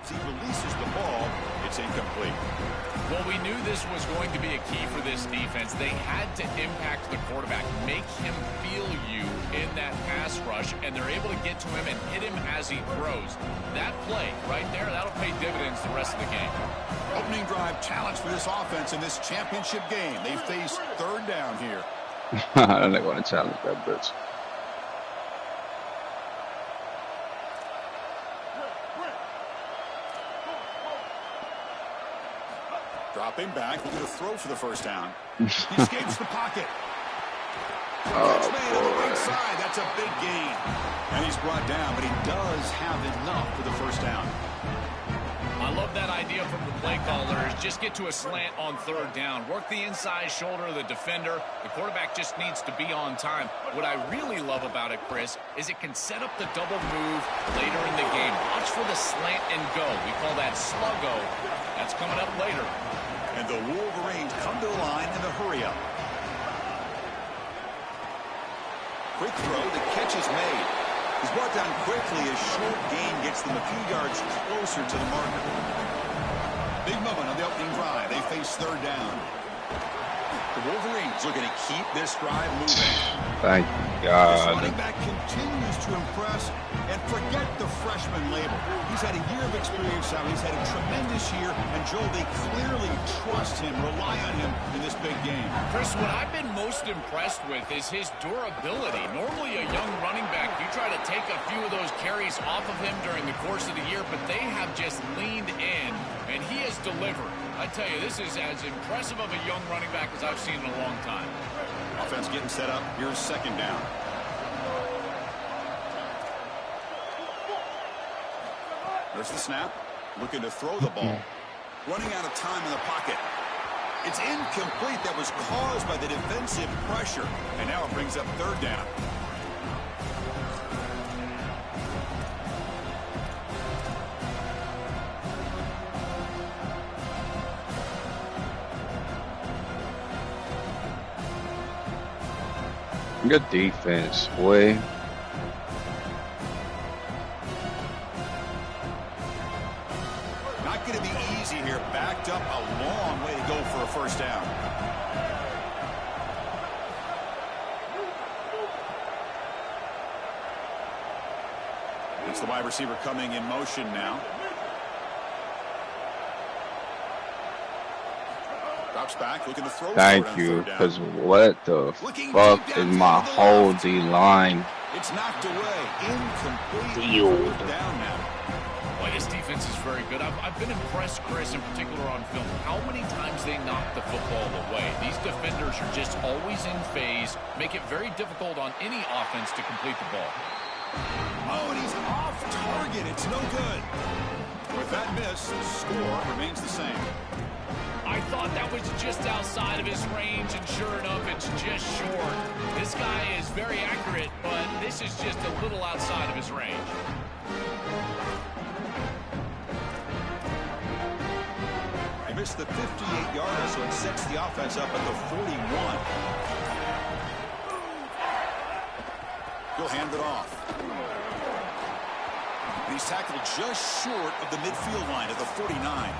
As he releases the ball, it's incomplete. Well, we knew this was going to be a key for this defense. They had to impact the quarterback, make him feel you in that pass rush, and they're able to get to him and hit him as he throws. That play right there, that'll pay dividends the rest of the game. Opening drive challenge for this offense in this championship game. They face third down here. They're going to challenge that bitch. Dropping back, looking to throw for the first down. He escapes the pocket. Oh, Catch on the right side. That's a big gain. And he's brought down, but he does have enough for the first down. I love that idea from the play callers. Just get to a slant on third down. Work the inside shoulder of the defender. The quarterback just needs to be on time. What I really love about it, Chris, is it can set up the double move later in the game. Watch for the slant and go. We call that sluggo. That's coming up later. And the Wolverines come to the line in the hurry-up. Quick throw. The catch is made. He's brought down quickly. A short gain gets them a few yards closer to the marker. Big moment on the opening drive. They face third down. The Wolverines looking to keep this drive moving. Thank This God. running back continues to impress, and forget the freshman label. He's had a year of experience now. He's had a tremendous year, and Joel, they clearly trust him, rely on him in this big game. Chris, what I've been most impressed with is his durability. Normally a young running back, you try to take a few of those carries off of him during the course of the year, but they have just leaned in, and he has delivered. I tell you, this is as impressive of a young running back as I've seen in a long time. Offense getting set up. Here's second down. There's the snap. Looking to throw the ball. Running out of time in the pocket. It's incomplete. That was caused by the defensive pressure. And now it brings up third down. Good defense, boy. Not going to be easy here. Backed up a long way to go for a first down. It's the wide receiver coming in motion now. Drops back, looking to throw. Thank you, because what the fuck is my whole D-line? It's knocked away. Incomplete. Field. Down now. Boy, this defense is very good. I've been impressed, Chris, in particular on film, how many times they knock the football away. These defenders are just always in phase, make it very difficult on any offense to complete the ball. Oh, and he's off target. It's no good. With that miss, the score remains the same. I thought that was just outside of his range, and sure enough, it's just short. This guy is very accurate, but this is just a little outside of his range. He missed the 58-yarder, so it sets the offense up at the 41. He'll hand it off. And he's tackled just short of the midfield line at the 49.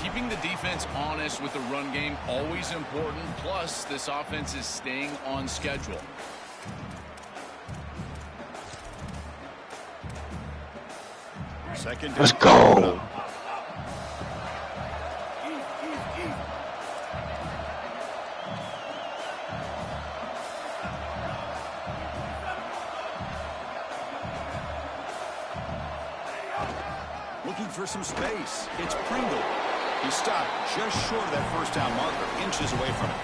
Keeping the defense honest with the run game, always important. Plus, this offense is staying on schedule. Second down. Let's go. Looking for some space. It's Pringle. He stopped just short of that first down marker, inches away from it.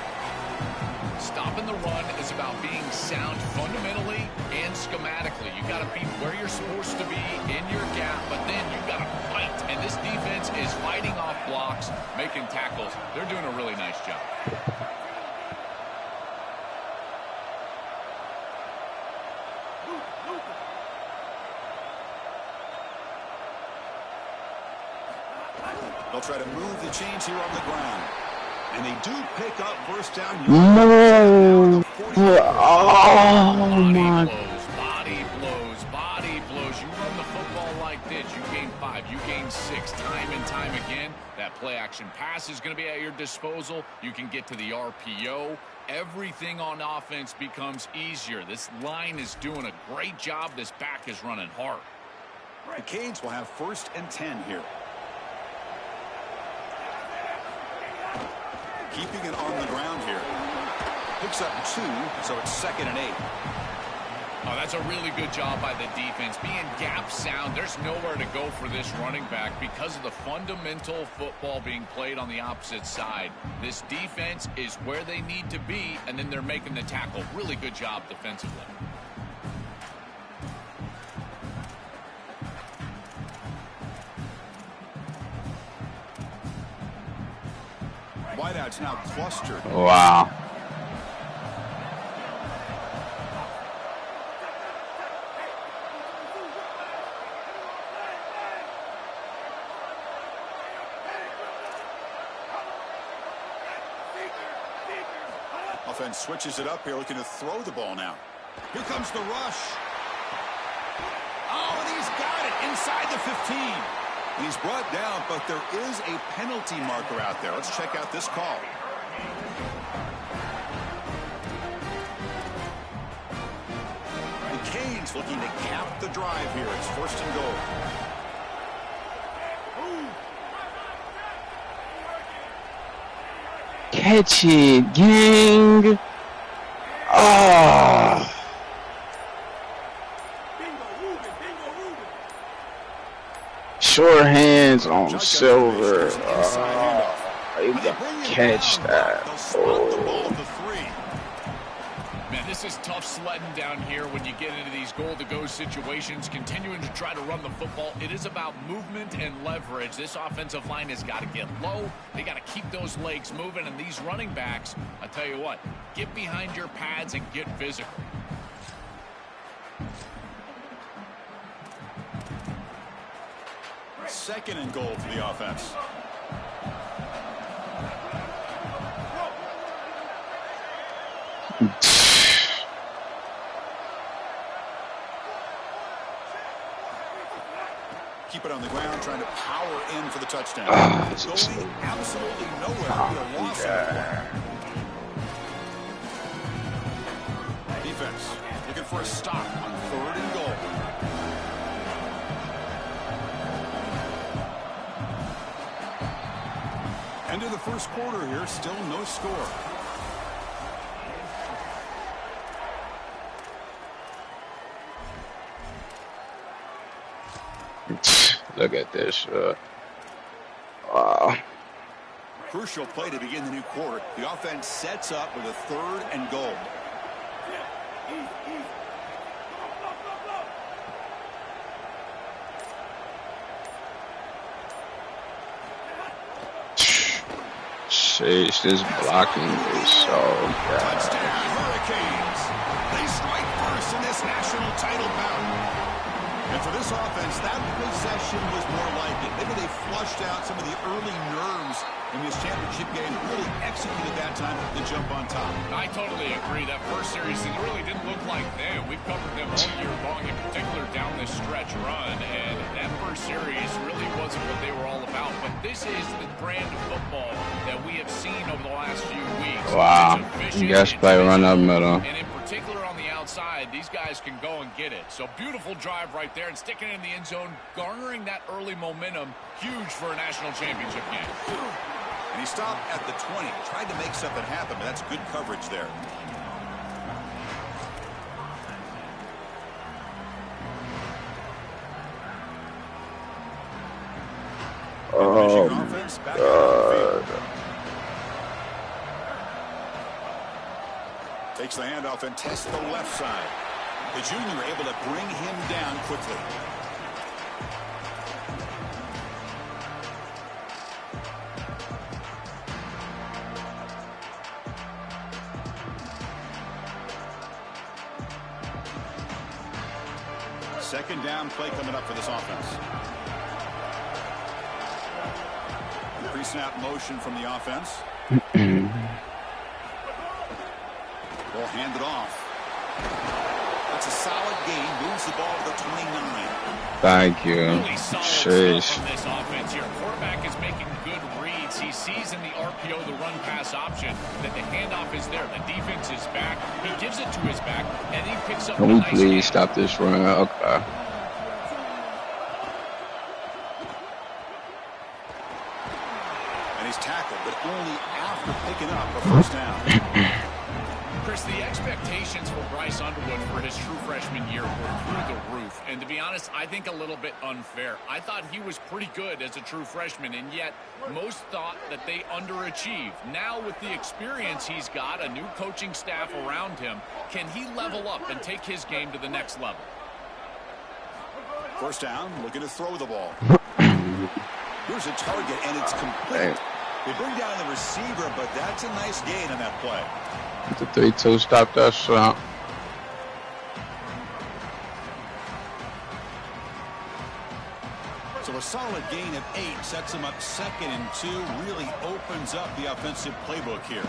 Stopping the run is about being sound fundamentally and schematically. You got to be where you're supposed to be in your gap, but then you got to fight. And this defense is fighting off blocks, making tackles. They're doing a really nice job. They'll try to move the chains here on the ground. And they do pick up first down. No. Oh, my. Body blows. You run the football like this, you gain 5, you gain 6, time and time again. That play action pass is going to be at your disposal. You can get to the RPO. Everything on offense becomes easier. This line is doing a great job. This back is running hard. The Canes will have 1st and 10 here. Keeping it on the ground here. Picks up 2, so it's 2nd and 8. Oh, that's a really good job by the defense. Being gap sound, there's nowhere to go for this running back because of the fundamental football being played on the opposite side. This defense is where they need to be, and then they're making the tackle. Really good job defensively. Wideouts now clustered. Wow. Offense switches it up here, looking to throw the ball now. Here comes the rush. Oh, and he's got it inside the 15. And he's brought down, but there is a penalty marker out there. Let's check out this call. The Canes looking to cap the drive here. It's 1st and goal. Catch it, gang. Oh. Short hands on Silver. You gotta catch that. Oh. Man, this is tough sledding down here when you get into these goal-to-go situations, continuing to try to run the football. It is about movement and leverage. This offensive line has got to get low. They got to keep those legs moving, and these running backs, I tell you what, get behind your pads and get physical. Second and goal for the offense. Keep it on the ground, trying to power in for the touchdown. Going absolutely nowhere. A loss defense looking for a stop on 3rd and goal. End of the first quarter here, still no score. Look at this. Wow. Crucial play to begin the new quarter. The offense sets up with a 3rd and goal. Sheesh, this blocking is so bad. Touchdown, Hurricanes. They strike first in this national title bout. And for this offense, that possession was more like it. Maybe they flushed out some of the early nerves in this championship game, really executed that time to jump on top. I totally agree. That first series, it really didn't look like them. We've covered them all year long, in particular down this stretch run, and that first series really wasn't what they were all about. But this is the brand of football that we have seen over the last few weeks. Wow. You guys play run up middle. And in particular on the outside, these guys can go and get it. So beautiful drive right there and sticking it in the end zone, garnering that early momentum, huge for a national championship game. And he stopped at the 20, tried to make something happen, but that's good coverage there. Oh, God. Takes the handoff and tests the left side. The junior able to bring him down quickly. Second down play coming up for this offense. Pre-snap motion from the offense. Will hand it off. That's a solid gain. Moves the ball to the 29. Thank you. Really solid stuff from this offense here. Quarterback is making good reads. He sees in the RPO the run-pass option that the handoff is there. The defense is back. He gives it to his back, and he picks up. Can we please stop this run? Okay. And he's tackled, but only after picking up a first down. Chris, the expectations for Bryce Underwood for his true freshman year were through the roof. And to be honest, I think a little bit unfair. I thought he was pretty good as a true freshman, and yet most thought that they underachieved. Now with the experience he's got, a new coaching staff around him, can he level up and take his game to the next level? First down, looking to throw the ball. Here's a target, and it's complete. They bring down the receiver, but that's a nice gain on that play. The 3-2 stopped that shot. So a solid gain of 8 sets him up 2nd and 2. Really opens up the offensive playbook here.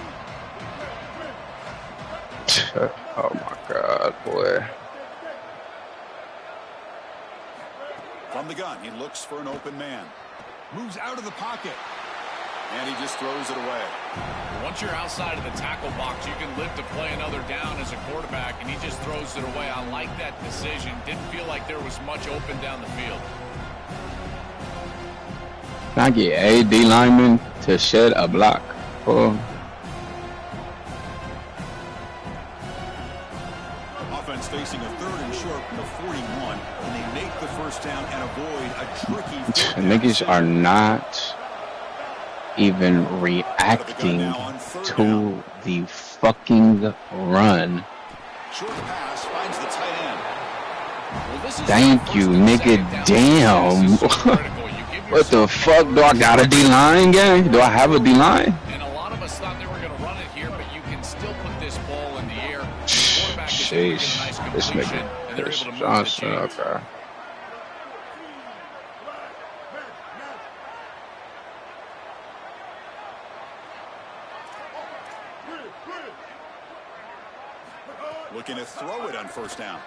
Oh my God, boy. From the gun, he looks for an open man. Moves out of the pocket. And he just throws it away. Once you're outside of the tackle box, you can live to play another down as a quarterback, and he just throws it away. I like that decision. Didn't feel like there was much open down the field. Can I get a D lineman to shed a block? Oh. Offense facing a 3rd and short from the 41, and they make the first down and avoid a tricky. Niggas are not even reacting to the fucking run. Short pass finds the tight end. Well, thank you, nigga. Damn. What the fuck? Do I got a D-line, gang? Do I have a D-line? And a lot of us thought they were going to run it here, but you can still put this ball in the air. Sheesh. This nigga, Chris Johnson, okay. Looking to throw it on first down.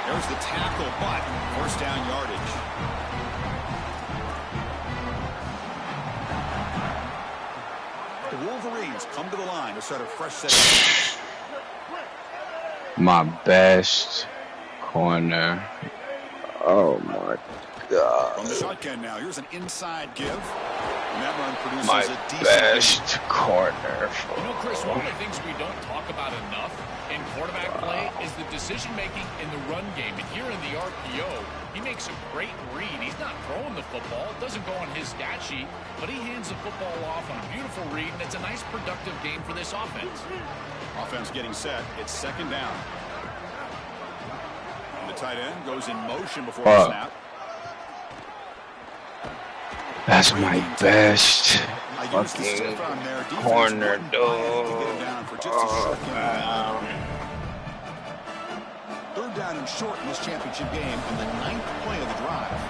There's the tackle, but first down yardage. The Wolverines come to the line to start a fresh set. My best corner. Oh my God. From the shotgun now, here's an inside give. And that run produces my a decent best corner. You know, Chris, one of the things we don't talk about enough in quarterback play is the decision-making in the run game. And here in the RPO, he makes a great read. He's not throwing the football. It doesn't go on his stat sheet, but he hands the football off on a beautiful read, and it's a nice, productive game for this offense. Offense getting set. It's second down. And the tight end goes in motion before the snap. That's my best fucking corner, dog. Third down and short in this championship game on the 9th play of the drive.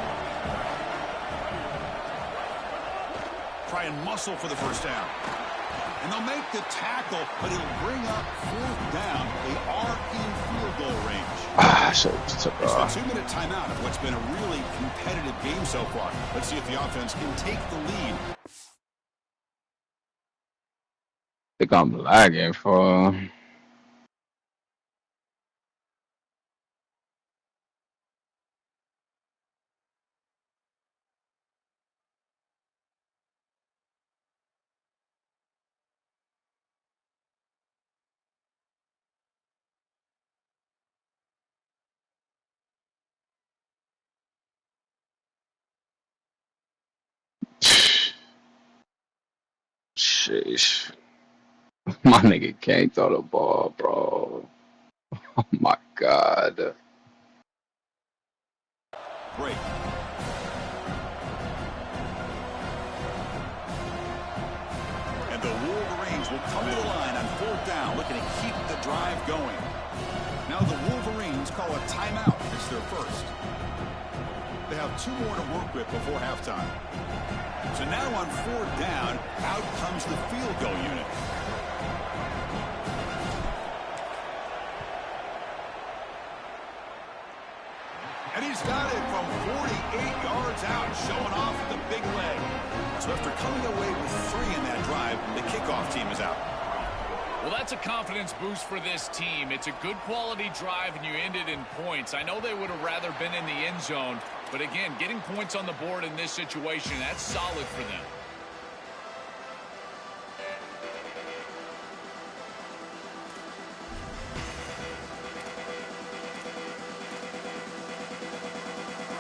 Try and muscle for the first down. And they'll make the tackle, but it'll bring up 4th down. They are in field goal range. So it's a 2-minute timeout of what's been a really competitive game so far. Let's see if the offense can take the lead. I think I'm lagging for. sheesh. My nigga can't throw the ball, bro. Oh my God. Break. And the Wolverines will come to the line on 4th down, looking to keep the drive going. Now the Wolverines call a timeout. It's their first. They have 2 more to work with before halftime. So now on 4th down, out comes the field goal unit. And he's got it from 48 yards out, showing off the big leg. So after coming away with 3 in that drive, the kickoff team is out. Well, that's a confidence boost for this team. It's a good quality drive, and you ended in points. I know they would have rather been in the end zone, but again, getting points on the board in this situation, that's solid for them.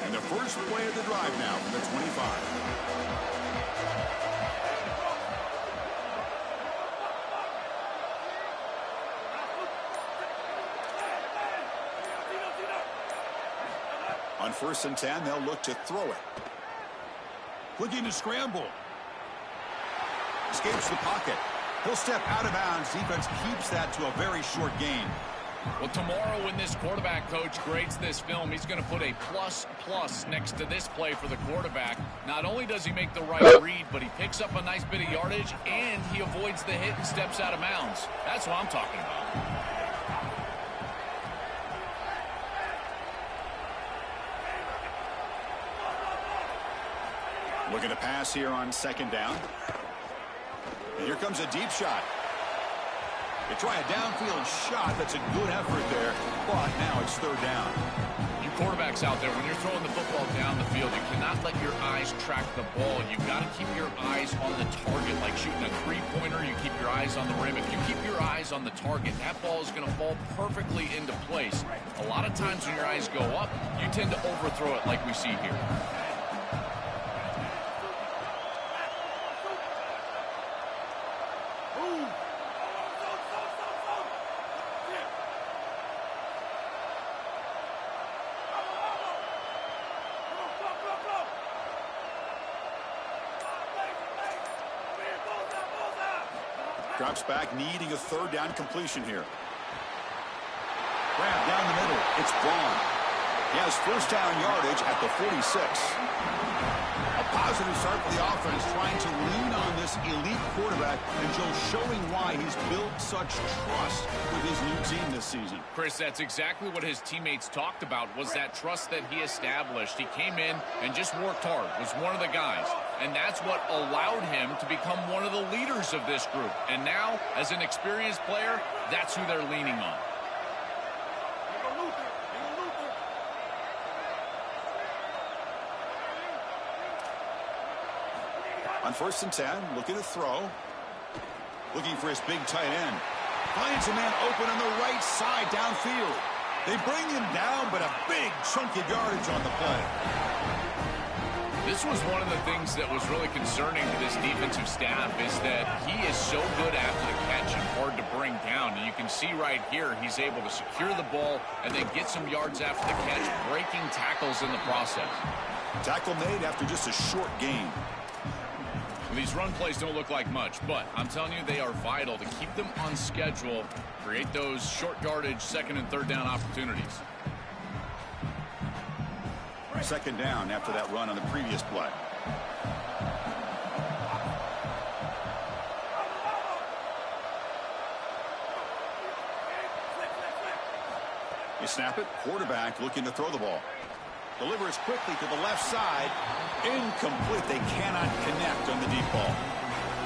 And the first play of the drive now from the 25. On 1st and 10, they'll look to throw it. Looking to scramble. Escapes the pocket. He'll step out of bounds. Defense keeps that to a very short gain. Well, tomorrow when this quarterback coach grades this film, he's going to put a plus next to this play for the quarterback. Not only does he make the right read, but he picks up a nice bit of yardage, and he avoids the hit and steps out of bounds. That's what I'm talking about. Looking to pass here on 2nd down. And here comes a deep shot. They try a downfield shot. That's a good effort there, but now it's 3rd down. You quarterbacks out there, when you're throwing the football down the field, you cannot let your eyes track the ball. You've got to keep your eyes on the target, like shooting a 3-pointer. You keep your eyes on the rim. If you keep your eyes on the target, that ball is going to fall perfectly into place. A lot of times when your eyes go up, you tend to overthrow it like we see here. Drops back, needing a 3rd down completion here. Grab down the middle. It's Braun. He has 1st down yardage at the 46. A positive start for the offense, trying to lean on this elite quarterback, and Joe showing why he's built such trust with his new team this season. Chris, that's exactly what his teammates talked about, was that trust that he established. He came in and just worked hard, was one of the guys. And that's what allowed him to become one of the leaders of this group. And now, as an experienced player, that's who they're leaning on. On 1st and 10, looking to throw. Looking for his big tight end. Finds a man open on the right side downfield. They bring him down, but a big chunk of yardage on the play. This was one of the things that was really concerning to this defensive staff, is that he is so good after the catch and hard to bring down. And you can see right here, he's able to secure the ball and then get some yards after the catch, breaking tackles in the process. Tackle made after just a short gain. Well, these run plays don't look like much, but I'm telling you, they are vital to keep them on schedule, create those short yardage 2nd and 3rd down opportunities. 2nd down after that run on the previous play. You snap it. Quarterback looking to throw the ball. Delivers quickly to the left side. Incomplete. They cannot connect on the deep ball.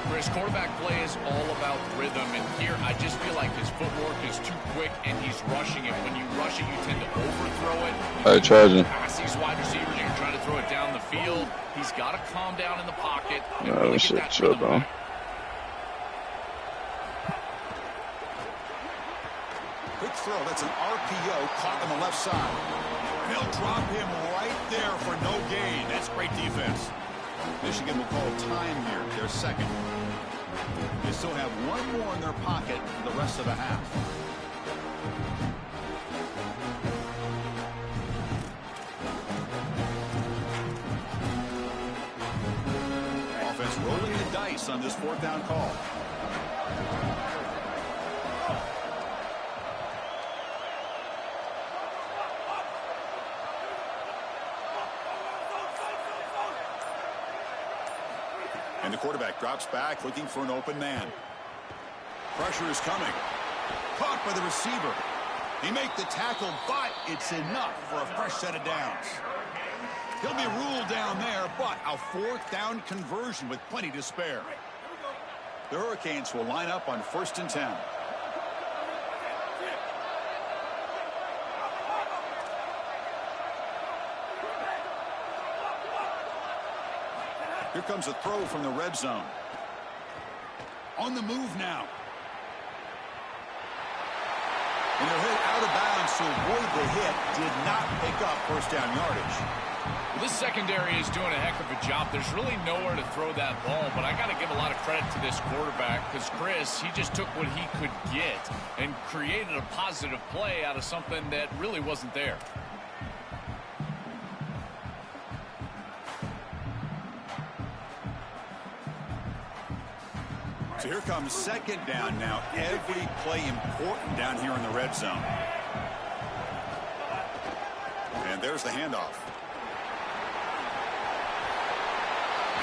Chris, quarterback play is all about rhythm, and here I just feel like his footwork is too quick and he's rushing it. When you rush it, you tend to overthrow it. Hey, charging. Pass these wide receivers, and you're trying to throw it down the field. He's got to calm down in the pocket and No, really shit, get that chill, rhythm bro. back. Quick throw. That's an RPO caught on the left side. They'll drop him right there for no gain. That's great defense. Michigan will call time here. Their second. They still have one more in their pocket for the rest of the half. Offense rolling the dice on this fourth down call. And the quarterback drops back looking for an open man. Pressure is coming. Caught by the receiver. He made the tackle, but it's enough for a fresh set of downs. He'll be ruled down there, but a fourth down conversion with plenty to spare. The Hurricanes will line up on 1st and 10. Here comes a throw from the red zone. On the move now. And they'll hit out of bounds to avoid the hit. Did not pick up first down yardage. Well, this secondary is doing a heck of a job. There's really nowhere to throw that ball, but I got to give a lot of credit to this quarterback because Chris, he just took what he could get and created a positive play out of something that really wasn't there. So here comes second down now. Every play important down here in the red zone. And there's the handoff.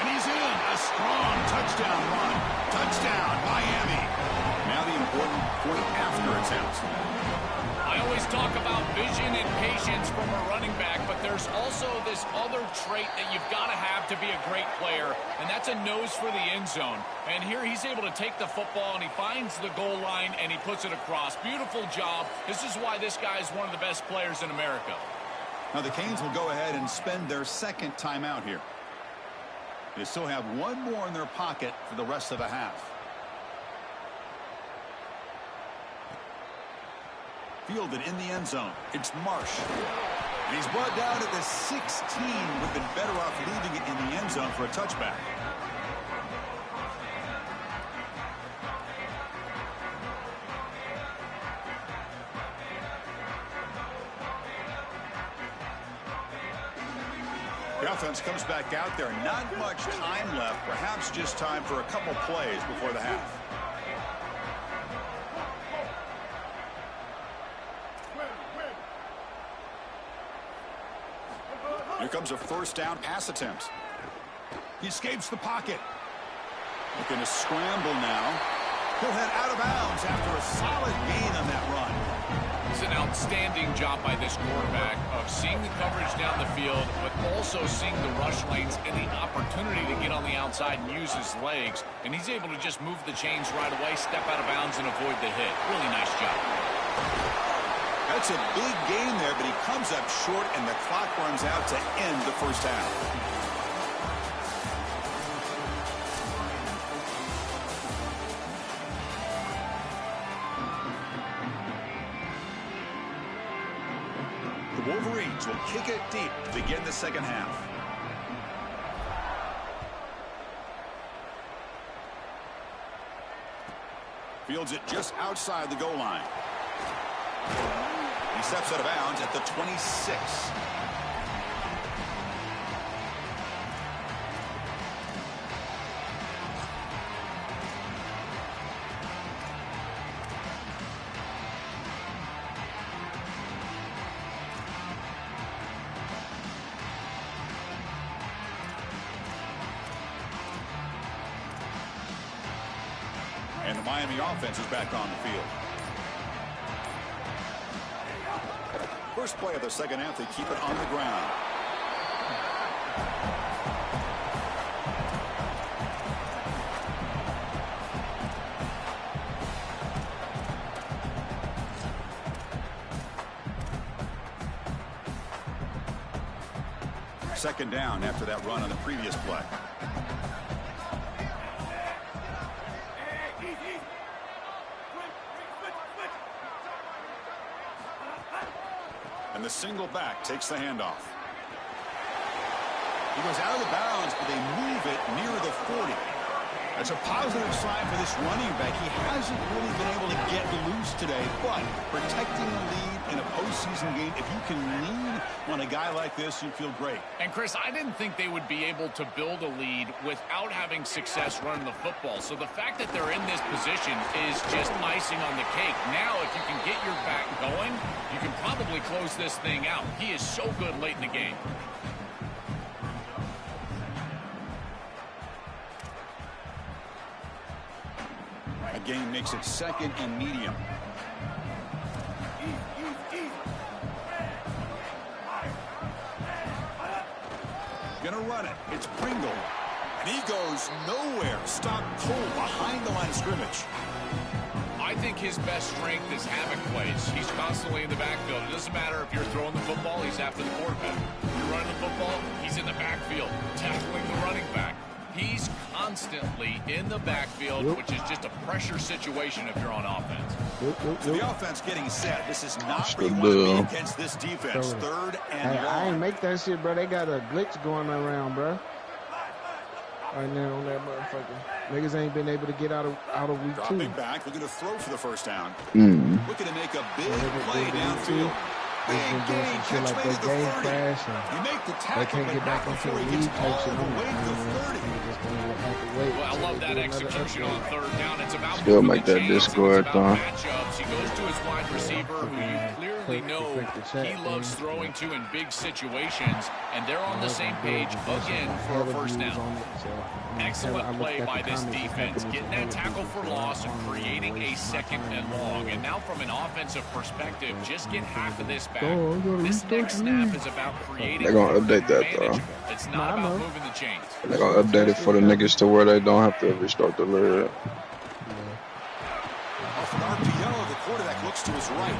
And he's in. A strong touchdown run. Touchdown, Miami. Now the important point after attempt. I always talk about vision and patience from a running back, but there's also this other trait that you've got to have to be a great player, and that's a nose for the end zone. And here he's able to take the football, and he finds the goal line, and he puts it across. Beautiful job. This is why this guy is one of the best players in America. Now the Canes will go ahead and spend their second timeout here. They still have one more in their pocket for the rest of the half. Fielded in the end zone. It's Marsh. And he's brought down at the 16. Would have been better off leaving it in the end zone for a touchback. The offense comes back out there. Not much time left. Perhaps just time for a couple plays before the half. Here comes a first down pass attempt. He escapes the pocket. Looking to scramble now. He'll head out of bounds after a solid gain on that run. It's an outstanding job by this quarterback of seeing the coverage down the field, but also seeing the rush lanes and the opportunity to get on the outside and use his legs. And he's able to just move the chains right away, step out of bounds, and avoid the hit. Really nice job. That's a big gain there, but he comes up short, and the clock runs out to end the first half. The Wolverines will kick it deep to begin the second half. Fields it just outside the goal line. He steps out of bounds at the 26. And the Miami offense is back on the field. First play of the second half, they keep it on the ground. Second down after that run on the previous play. And the single back takes the handoff. He goes out of the bounds, but they move it near the 40. A That's a positive sign for this running back. He hasn't really been able to get loose today, but protecting the lead in a postseason game, if you can lean on a guy like this, you feel great. And, Chris, I didn't think they would be able to build a lead without having success running the football. So the fact that they're in this position is just icing on the cake. Now, if you can get your back going, you can probably close this thing out. He is so good late in the game. A gain makes it 2nd and medium. Gonna run it. It's Pringle. And he goes nowhere. Stop cold behind the line of scrimmage. I think his best strength is havoc plays. He's constantly in the backfield. It doesn't matter if you're throwing the football, he's after the quarterback. If you're running the football, he's in the backfield, tackling the running back. He's constantly in the backfield, which is just a pressure situation if you're on offense. So the offense getting set. This is not where you want to be against this defense. 3rd and long. I ain't make that shit, bro. They got a glitch going around, bro. Right now on that motherfucker. Niggas ain't been able to get out of week 2. Dropping back, looking to throw for the first down. Mm. Looking to make a big play downfield. Big gain, catch like made that to the game 30. crash. You make the They tackle, can't but get back not into the before he lead gets type all shit. the way to the 30. Well, I love that execution on 3rd down. It's about Still moving make the that chains. Discord, It's about matchups. He goes to his wide receiver, who you clearly know he loves throwing to in big situations, and they're on the same page again for a first down. Excellent play by this defense, getting that tackle for loss and creating a 2nd and long. And now from an offensive perspective, just get half of this back. This next snap is about creating. They're gonna update that though. It's not about moving the chains. They're gonna update it for the niggas to where they don't have to restart the lead. Off an RPO, the quarterback looks to his right.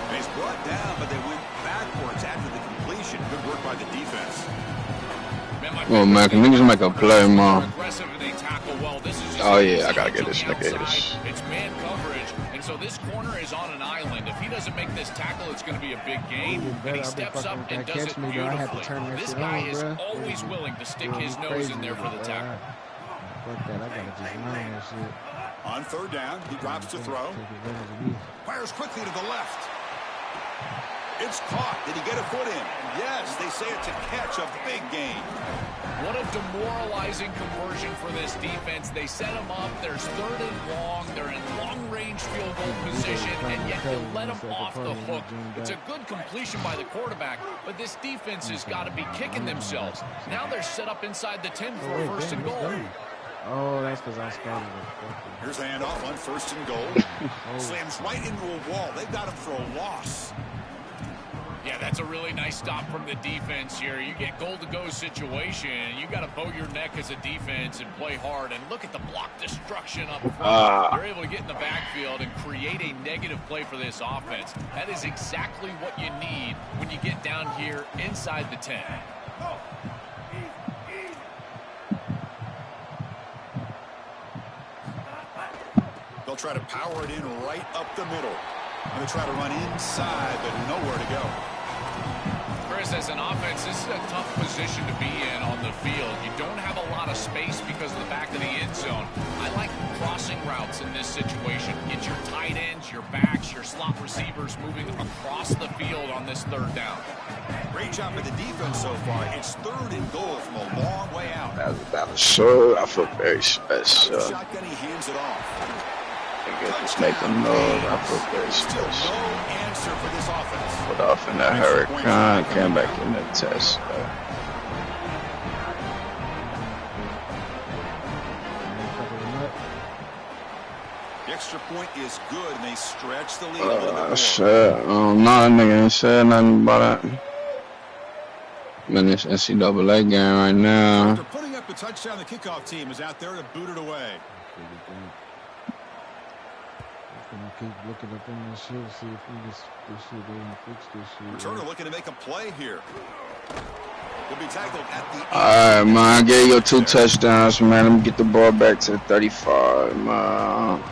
And he's brought down, but they went backwards after the completion. Good work by the defense. Oh man, can niggas make a play, man? Oh yeah, I gotta get this nigga. It's man coverage, and so this corner is on an island. If he doesn't make this tackle, it's going to be a big gain. And he steps up and does it beautifully. This guy is always willing to stick his nose in there for the tackle. Fuck that, I gotta just learn that shit. On 3rd down, he drops to throw. Fires quickly to the left. It's caught. Did he get a foot in? Yes, they say it's a catch, a big gain. What a demoralizing conversion for this defense. They set him up. There's 3rd and long. They're in long-range field goal position, and yet you let him off the hook. It's a good completion by the quarterback, but this defense has got to be kicking themselves. Now they're set up inside the 10 for a 1st and goal. Oh, that's because I started it. Here's the handoff on 1st and goal. Slams right into a wall. They've got him for a loss. Yeah, that's a really nice stop from the defense here. You get goal-to-go situation, you got to bow your neck as a defense and play hard. And look at the block destruction up front. They're able to get in the backfield and create a negative play for this offense. That is exactly what you need when you get down here inside the 10. They'll try to power it in right up the middle. And they try to run inside, but nowhere to go. Chris, as an offense, this is a tough position to be in on the field. You don't have a lot of space because of the back of the end zone. I like crossing routes in this situation. Get your tight ends, your backs, your slot receivers moving across the field on this 3rd down. Great job by the defense so far. It's 3rd and goal from a long way out. That was so, I feel very special. Shotgun, he hands it off. Just make them know I feel very Still special. no answer for this offense. Put off in that hurricane, came back in the test. The extra point is good, and they stretch the lead a little bit more. Shit. No, that nigga ain't said nothing about that. I'm in this NCAA game right now. After putting up a touchdown, the kickoff team is out there to boot it away. Keep looking up in this shit, see if we get this shit and fix this shit. Returner looking to make a play here. Will be tackled at the end. Alright, man, I gave you 2 touchdowns, man. Let me get the ball back to the 35, man.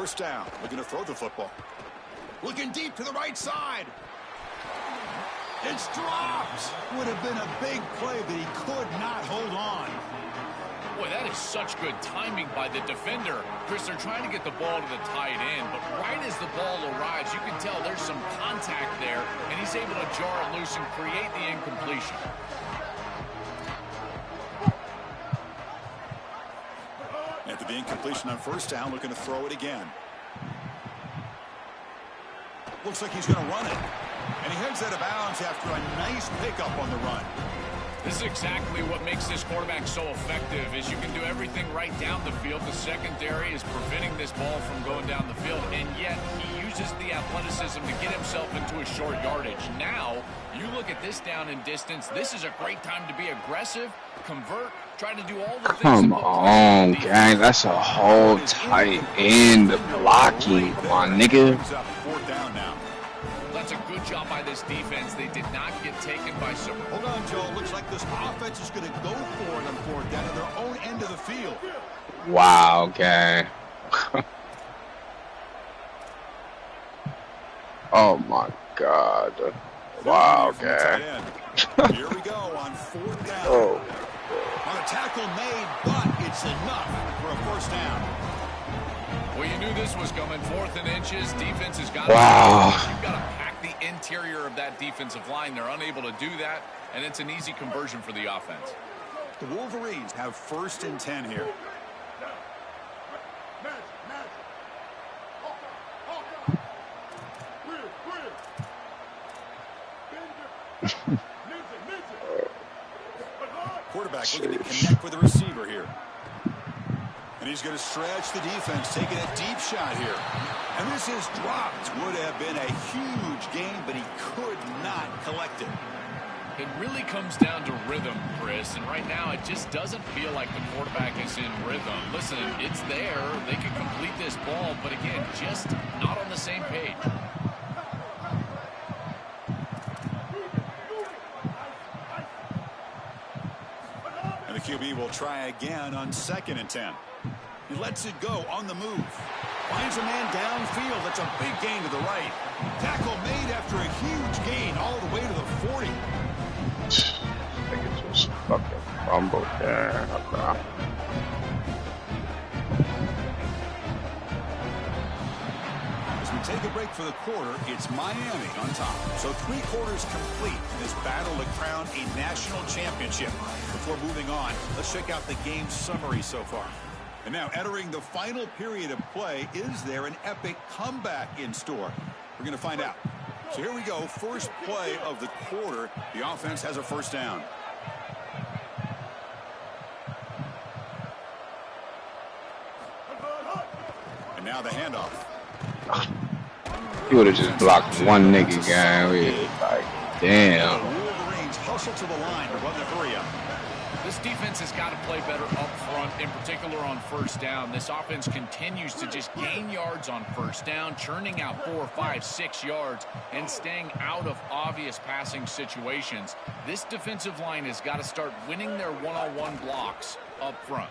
First down. Looking to throw the football. Looking deep to the right side. It's dropped. Would have been a big play, but he could not hold on. Boy, that is such good timing by the defender. Chris, they're trying to get the ball to the tight end, but right as the ball arrives, you can tell there's some contact there, and he's able to jar it loose and create the incompletion. After the incompletion on first down, looking to throw it again. Looks like he's going to run it. And he heads out of bounds after a nice pickup on the run. This is exactly what makes this quarterback so effective, is you can do everything right down the field. The secondary is preventing this ball from going down the field, and yet he uses the athleticism to get himself into a short yardage. Now, you look at this down and distance, this is a great time to be aggressive, convert, try to do all the things. Come on, gang. That's a whole tight end blocking. Come on, nigga. Fourth down now. That's a good job by this defense. They did not get taken by some. Hold on, Joe. Looks like this offense is going to go for it on fourth down at their own end of the field. Wow, gang. Oh, my God. Wow, gang. Here we go on fourth down. Oh. On a tackle made, but it's enough for a first down. Well, you knew this was coming. 4th and inches. Defense has got You've got to pack the interior of that defensive line. They're unable to do that, and it's an easy conversion for the offense. The Wolverines have 1st and 10 here. Quarterback looking to connect with the receiver here. And he's going to stretch the defense, taking a deep shot here. And this is dropped. Would have been a huge gain, but he could not collect it. It really comes down to rhythm, Chris, and right now it just doesn't feel like the quarterback is in rhythm. Listen, it's there. They can complete this ball, but again, just not on the same page. And the QB will try again on 2nd and 10. He lets it go on the move. Finds a man downfield. That's a big gain to the right. Tackle made after a huge gain all the way to the 40. I think it just fucking fumbled there. Okay. As we take a break for the quarter, it's Miami on top. So 3 quarters complete in this battle to crown a national championship. Before moving on, let's check out the game summary so far. And now entering the final period of play, is there an epic comeback in store? We're going to find out. So here we go. First play of the quarter. The offense has a first down. And now the handoff. He would have just blocked one nigga, guy. Like, damn. The Wolverines hustle to the line to run the 3 up. This defense has got to play better up front, in particular on first down. This offense continues to just gain yards on first down, churning out 4, 5, 6 yards, and staying out of obvious passing situations. This defensive line has got to start winning their one-on-one blocks up front.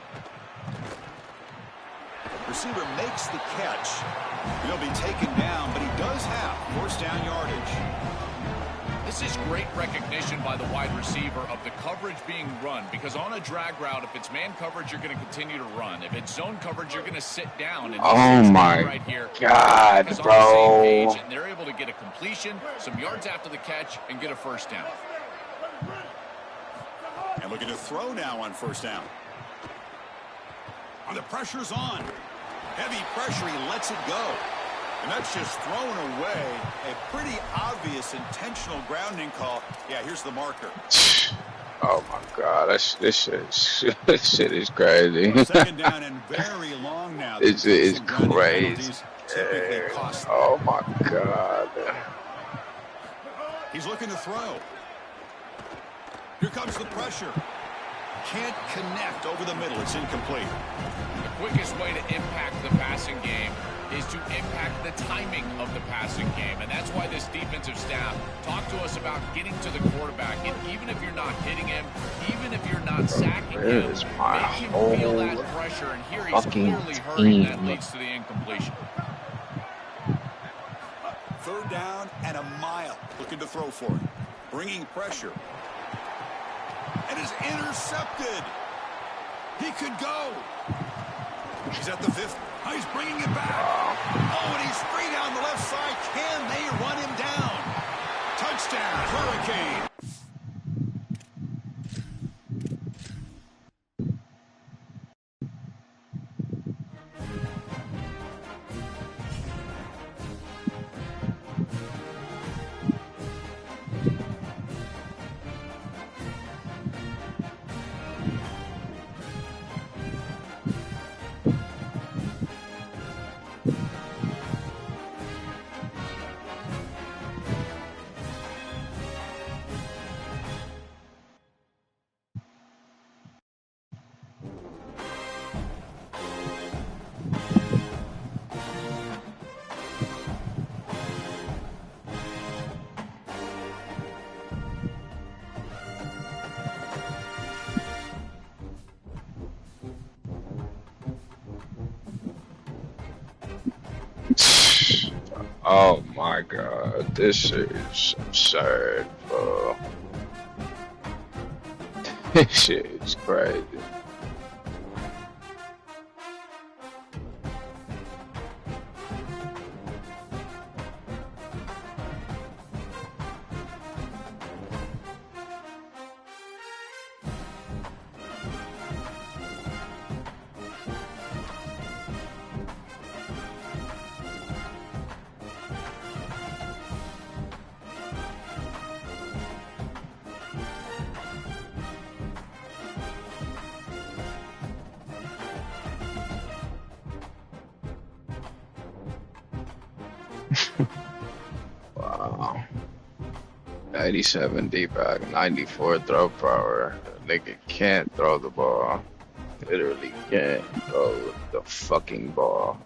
Receiver makes the catch. He'll be taken down, but he does have first down yardage. This is great recognition by the wide receiver of the coverage being run, because on a drag route, if it's man coverage, you're going to continue to run. If it's zone coverage, you're going to sit down. And oh my right here, God, bro. Page, and they're able to get a completion, some yards after the catch, and get a first down. And looking to throw now on first down. And the pressure's on. Heavy pressure, he lets it go. And that's just thrown away. A pretty obvious intentional grounding call. Yeah, here's the marker. Oh my God, this shit is crazy. 2nd down and very long now. It's crazy. Oh my God. He's looking to throw. Here comes the pressure. Can't connect over the middle. It's incomplete. The quickest way to impact the passing game is to impact the timing of the passing game. And that's why this defensive staff talked to us about getting to the quarterback. And even if you're not hitting him, even if you're not sacking him, make him feel that pressure. And here he's clearly hurt, and that leads to the incompletion. 3rd down and a mile. Looking to throw for it. Bringing pressure. And is intercepted. He could go. He's at the 50. Oh, he's bringing it back. Oh, and he's free down the left side. Can they run him down? Touchdown, Hurricane. Oh my god, this is absurd, bro. This shit is crazy. Wow. 87 deep back, 94 throw power. Nigga can't throw the ball. Literally can't throw the fucking ball.